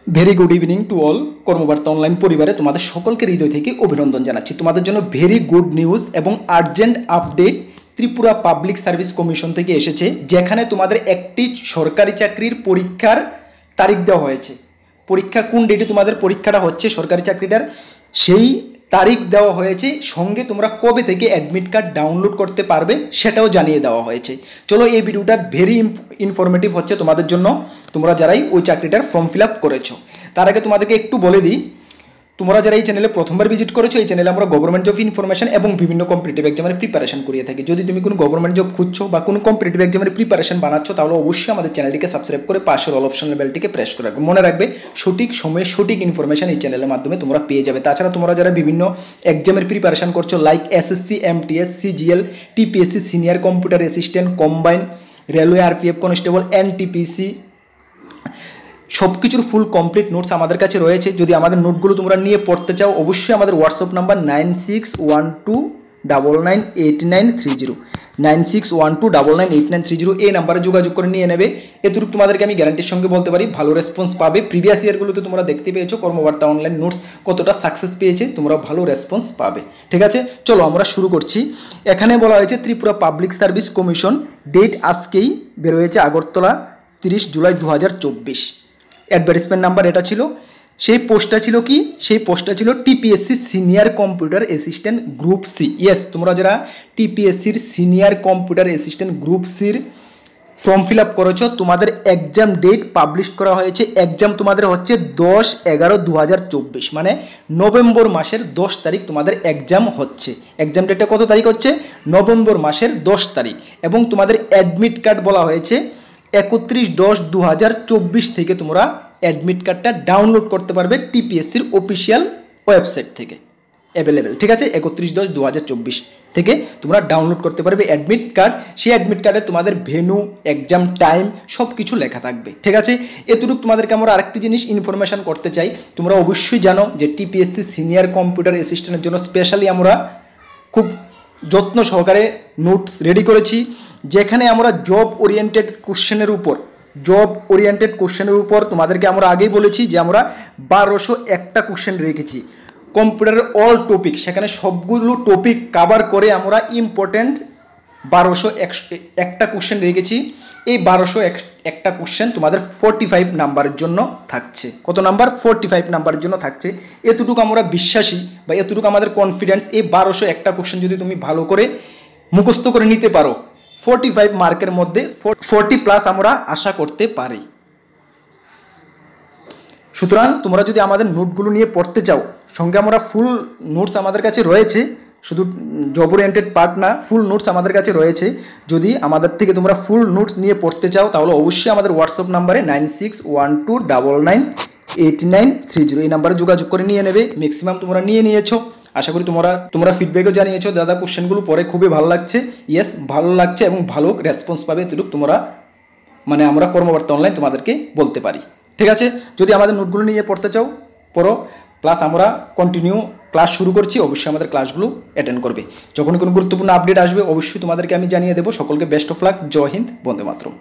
Very good evening to all. কর্মবার্তা online পরিবারে তোমাদের সকলকে হৃদয় থেকে অভিনন্দন জানাচ্ছি। তোমাদের জন্য ভেরি গুড নিউজ এবং urgent update Tripura public service commission থেকে এসেছে, যেখানে তোমাদের একটি সরকারি চাকরির পরীক্ষার তারিখ দেওয়া হয়েছে। পরীক্ষা কোন ডেটে তোমাদের পরীক্ষাটা হচ্ছে সরকারি চাকরিটার, সেই তারিখ দেওয়া হয়েছে। সঙ্গে তোমরা কবে থেকে অ্যাডমিট কার্ড ডাউনলোড করতে পারবে সেটাও জানিয়ে দেওয়া হয়েছে। চলো, এই ভিডিওটা ভেরি ইনফরমেটিভ হচ্ছে তোমাদের জন্য, তোমরা যারাই ওই চাকরিটার ফর্ম ফিল আপ করেছো। তার আগে তোমাদেরকে একটু বলে দিই, তোমরা যারা এই চ্যানেলে প্রথমবার ভিজিট করেছো, এই চ্যানেলে আমরা গভর্নমেন্ট জব ইনফরমেশন এবং বিভিন্ন কম্পিটিটিভ এক্সামের প্রিপারেশন করিয়ে থাকি। যদি তুমি কোনো গভর্নমেন্ট জব খুঁজছো বা কোনো কম্পিটিটিভ এক্সামের প্রিপারেশন বানাচ্ছ, তাহলে অবশ্যই আমাদের চ্যানেলটিকে সাবস্ক্রাইব করে পাশের অল অপশনের বেলটিকে প্রেস করে রাখবে। মনে রাখবে, সঠিক সময়ে সঠিক ইনফরমেশন এই চ্যানেলের মাধ্যমে তোমরা পেয়ে যাবে। তাছাড়া তোমরা যারা বিভিন্ন এক্সামের প্রিপারেশন করছো, like SSC, MTS, CGL, TPSC, senior computer assistant, combine, railway, RPF constable, NTPC, সব কিছুর ফুল কমপ্লিট নোটস আমাদের কাছে রয়েছে। যদি আমাদের নোটগুলো তোমরা নিয়ে পড়তে চাও, অবশ্যই আমাদের হোয়াটসঅ্যাপ নাম্বার 9612998930 9612998930 এই নাম্বারে যোগাযোগ করে নিয়ে নেবে। এটুকু তোমাদেরকে আমি গ্যারান্টির সঙ্গে বলতে পারি, ভালো রেসপন্স পাবে। প্রিভিয়াস ইয়ারগুলোতে তোমরা দেখতে পেয়েছো কর্মবার্তা অনলাইন নোটস কতটা সাকসেস পেয়েছে, তোমরা ভালো রেসপন্স পাবে। ঠিক আছে, চলো আমরা শুরু করছি। এখানে বলা হয়েছে Tripura public service commission, date আজকেই বের হয়েছে, আগরতলা 30 জুলাই 2024। অ্যাডভার্টাইজমেন্ট নাম্বার এটা ছিল। সেই পোস্টটা ছিল কি? সেই পোস্টটা ছিল TPSC senior computer assistant group C. Yes, তোমরা যারা টিপিএসসির সিনিয়র কম্পিউটার অ্যাসিস্ট্যান্ট গ্রুপ সির ফর্ম ফিল আপ করেছো, তোমাদের এক্সাম ডেট পাবলিশ করা হয়েছে। এক্সাম তোমাদের হচ্ছে 10/11/2024, মানে নভেম্বর মাসের 10 তারিখ তোমাদের এক্সাম হচ্ছে। এক্সাম ডেটটা কত তারিখ হচ্ছে? নভেম্বর মাসের 10 তারিখ। এবং তোমাদের অ্যাডমিট কার্ড বলা হয়েছে 31/10/2024 থেকে তোমরা অ্যাডমিট কার্ডটা ডাউনলোড করতে পারবে টিপিএসসির অফিসিয়াল ওয়েবসাইট থেকে অ্যাভেলেবেল। ঠিক আছে, 31/10/2024 থেকে তোমরা ডাউনলোড করতে পারবে অ্যাডমিট কার্ড। সেই অ্যাডমিট কার্ডে তোমাদের ভেন্যু, এক্সাম টাইম সব কিছু লেখা থাকবে। ঠিক আছে, এতটুকু তোমাদেরকে আমরা আরেকটি জিনিস ইনফরমেশন করতে চাই। তোমরা অবশ্যই জানো যে টিপিএসসি সিনিয়র কম্পিউটার অ্যাসিস্ট্যান্টের জন্য স্পেশালি আমরা খুব যত্ন সহকারে নোটস রেডি করেছি, যেখানে আমরা জব ওরিয়েন্টেড কোশ্চেনের উপর তোমাদেরকে আমরা আগেই বলেছি যে আমরা 1201টা কোশ্চেন রেখেছি। কম্পিউটারের অল টপিক, সেখানে সবগুলো টপিক কাভার করে আমরা ইম্পর্টেন্ট 1201টা কোশ্চেন রেখেছি। এই 1201টা কোশ্চেন তোমাদের 45 নাম্বারের জন্য থাকছে। কত নাম্বার? 45 নাম্বারের জন্য থাকছে। এতটুকু আমরা বিশ্বাসী বা এতটুকু আমাদের কনফিডেন্স, এই 1201টা কোশ্চেন যদি তুমি ভালো করে মুখস্থ করে নিতে পারো, 45 মার্কের মধ্যে 40+ আমরা আশা করতে পারি। সুতরাং তোমরা যদি আমাদের নোটগুলো নিয়ে পড়তে চাও, সঙ্গে আমরা ফুল নোটস আমাদের কাছে রয়েছে, শুধু জব ওরিয়েন্টেড পার্ট না, ফুল নোটস আমাদের কাছে রয়েছে। যদি আমাদের থেকে তোমরা ফুল নোটস নিয়ে পড়তে চাও, তাহলে অবশ্যই আমাদের হোয়াটসঅ্যাপ নাম্বারে 9612998930 এই নাম্বারে যোগাযোগ করে নিয়ে নেবে। ম্যাক্সিমাম তোমরা নিয়ে নিয়েছো, আশা করি তোমরা ফিডব্যাকও জানিয়েছো, দাদা কোশ্চেনগুলো পরে খুবই ভালো লাগছে। ইয়েস, ভালো লাগছে এবং ভালো রেসপন্স পাবে, এতটুকু তোমরা মানে আমরা কর্মবার্তা অনলাইন তোমাদেরকে বলতে পারি। ঠিক আছে, যদি আমাদের নোটগুলো নিয়ে পড়তে চাও পড়ো, প্লাস আমরা কন্টিনিউ ক্লাস শুরু করছি, অবশ্যই আমাদের ক্লাসগুলো অ্যাটেন্ড করবে। যখন কোনো গুরুত্বপূর্ণ আপডেট আসবে অবশ্যই তোমাদেরকে আমি জানিয়ে দেবো। সকলকে best of luck. Jai Hind, Vande Mataram.